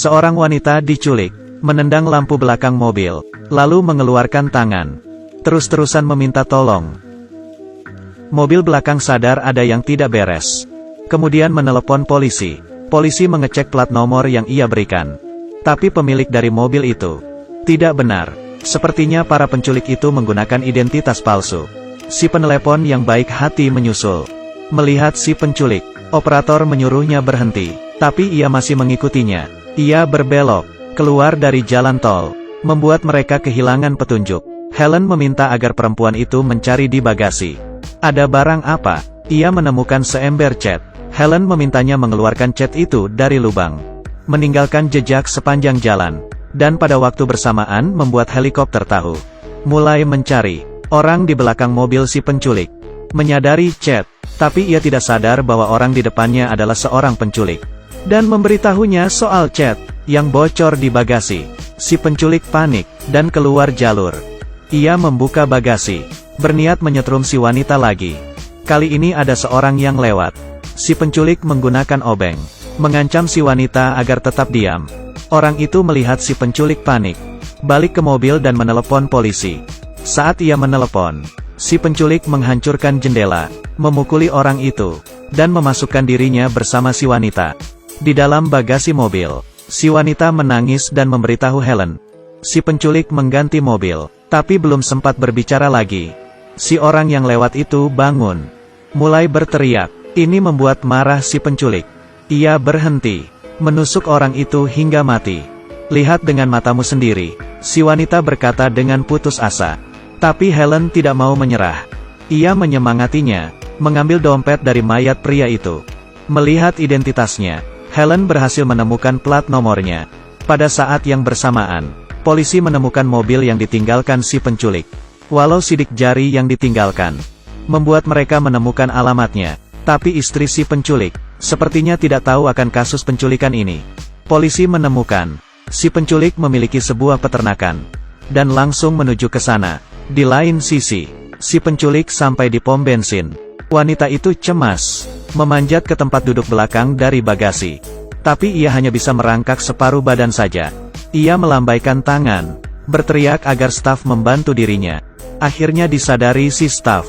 Seorang wanita diculik, menendang lampu belakang mobil, lalu mengeluarkan tangan. Terus-terusan meminta tolong. Mobil belakang sadar ada yang tidak beres. Kemudian menelepon polisi. Polisi mengecek plat nomor yang ia berikan. Tapi pemilik dari mobil itu tidak benar. Sepertinya para penculik itu menggunakan identitas palsu. Si penelepon yang baik hati menyusul. Melihat si penculik, operator menyuruhnya berhenti. Tapi ia masih mengikutinya. Ia berbelok keluar dari jalan tol, membuat mereka kehilangan petunjuk. Helen meminta agar perempuan itu mencari di bagasi. Ada barang apa? Ia menemukan seember cat. Helen memintanya mengeluarkan cat itu dari lubang. Meninggalkan jejak sepanjang jalan. Dan pada waktu bersamaan membuat helikopter tahu. Mulai mencari orang di belakang mobil si penculik. Menyadari cat, tapi ia tidak sadar bahwa orang di depannya adalah seorang penculik. Dan memberitahunya soal cat yang bocor di bagasi. Si penculik panik dan keluar jalur. Ia membuka bagasi, berniat menyetrum si wanita lagi. Kali ini ada seorang yang lewat. Si penculik menggunakan obeng, mengancam si wanita agar tetap diam. Orang itu melihat si penculik panik, balik ke mobil dan menelepon polisi. Saat ia menelepon, si penculik menghancurkan jendela, memukuli orang itu, dan memasukkan dirinya bersama si wanita. Di dalam bagasi mobil, si wanita menangis dan memberitahu Helen. Si penculik mengganti mobil, tapi belum sempat berbicara lagi. Si orang yang lewat itu bangun, mulai berteriak. Ini membuat marah si penculik. Ia berhenti, menusuk orang itu hingga mati. Lihat dengan matamu sendiri, si wanita berkata dengan putus asa. Tapi Helen tidak mau menyerah. Ia menyemangatinya, mengambil dompet dari mayat pria itu. Melihat identitasnya, Helen berhasil menemukan plat nomornya. Pada saat yang bersamaan, polisi menemukan mobil yang ditinggalkan si penculik. Walau sidik jari yang ditinggalkan membuat mereka menemukan alamatnya, tapi istri si penculik sepertinya tidak tahu akan kasus penculikan ini. Polisi menemukan si penculik memiliki sebuah peternakan dan langsung menuju ke sana. Di lain sisi, si penculik sampai di pom bensin. Wanita itu cemas, memanjat ke tempat duduk belakang dari bagasi. Tapi ia hanya bisa merangkak separuh badan saja. Ia melambaikan tangan, berteriak agar staf membantu dirinya. Akhirnya disadari si staf.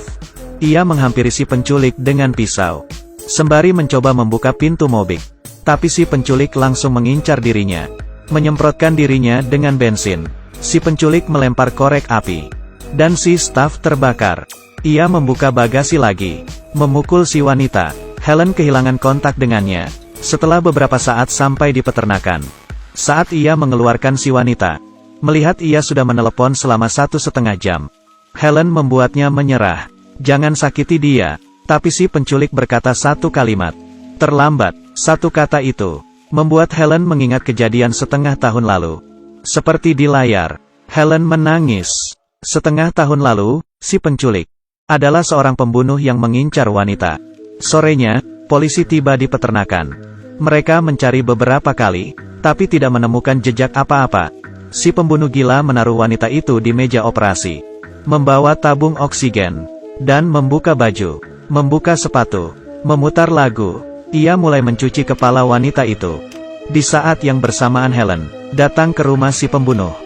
Ia menghampiri si penculik dengan pisau, sembari mencoba membuka pintu mobil. Tapi si penculik langsung mengincar dirinya, menyemprotkan dirinya dengan bensin. Si penculik melempar korek api, dan si staf terbakar. Ia membuka bagasi lagi, memukul si wanita. Helen kehilangan kontak dengannya. Setelah beberapa saat sampai di peternakan. Saat ia mengeluarkan si wanita, melihat ia sudah menelepon selama 1,5 jam. Helen membuatnya menyerah. Jangan sakiti dia. Tapi si penculik berkata satu kalimat. Terlambat. Satu kata itu membuat Helen mengingat kejadian setengah tahun lalu. Seperti di layar, Helen menangis. Setengah tahun lalu, si penculik adalah seorang pembunuh yang mengincar wanita. Sorenya, polisi tiba di peternakan. Mereka mencari beberapa kali, tapi tidak menemukan jejak apa-apa. Si pembunuh gila menaruh wanita itu di meja operasi, membawa tabung oksigen, dan membuka baju, membuka sepatu, memutar lagu. Ia mulai mencuci kepala wanita itu. Di saat yang bersamaan Helen datang ke rumah si pembunuh.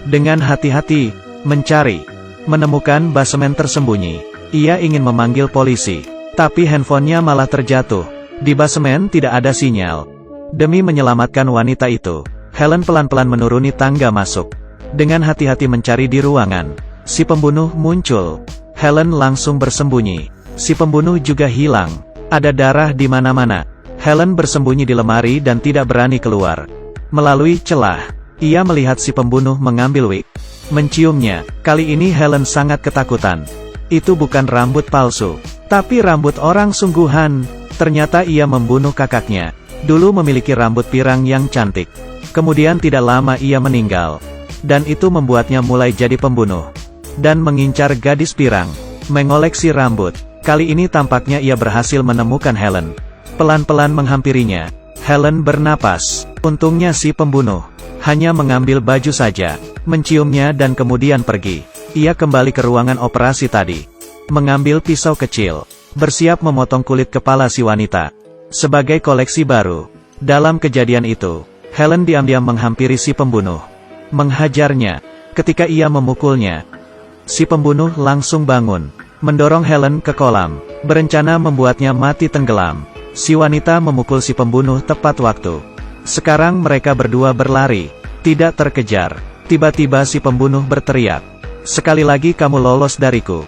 Dengan hati-hati, mencari, menemukan basemen tersembunyi. Ia ingin memanggil polisi, tapi handphonenya malah terjatuh. Di basemen tidak ada sinyal. Demi menyelamatkan wanita itu, Helen pelan-pelan menuruni tangga masuk. Dengan hati-hati mencari di ruangan, si pembunuh muncul. Helen langsung bersembunyi. Si pembunuh juga hilang. Ada darah di mana-mana. Helen bersembunyi di lemari dan tidak berani keluar. Melalui celah, ia melihat si pembunuh mengambil wig, menciumnya. Kali ini Helen sangat ketakutan. Itu bukan rambut palsu, tapi rambut orang sungguhan. Ternyata ia membunuh kakaknya. Dulu memiliki rambut pirang yang cantik. Kemudian tidak lama ia meninggal. Dan itu membuatnya mulai jadi pembunuh. Dan mengincar gadis pirang, mengoleksi rambut. Kali ini tampaknya ia berhasil menemukan Helen. Pelan-pelan menghampirinya. Helen bernapas. Untungnya si pembunuh hanya mengambil baju saja, menciumnya dan kemudian pergi. Ia kembali ke ruangan operasi tadi, mengambil pisau kecil, bersiap memotong kulit kepala si wanita. Sebagai koleksi baru. Dalam kejadian itu, Helen diam-diam menghampiri si pembunuh. Menghajarnya. Ketika ia memukulnya, si pembunuh langsung bangun, mendorong Helen ke kolam, berencana membuatnya mati tenggelam. Si wanita memukul si pembunuh tepat waktu. Sekarang mereka berdua berlari, tidak terkejar. Tiba-tiba si pembunuh berteriak, "Sekali lagi kamu lolos dariku."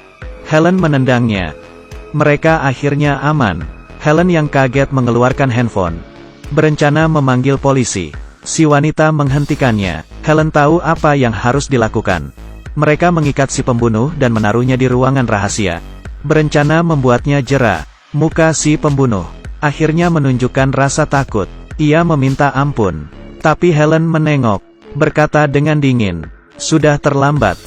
Helen menendangnya. Mereka akhirnya aman. Helen yang kaget mengeluarkan handphone, berencana memanggil polisi. Si wanita menghentikannya. Helen tahu apa yang harus dilakukan. Mereka mengikat si pembunuh dan menaruhnya di ruangan rahasia, berencana membuatnya jera. Muka si pembunuh akhirnya menunjukkan rasa takut. Ia meminta ampun. Tapi Helen menengok, berkata dengan dingin, "Sudah terlambat.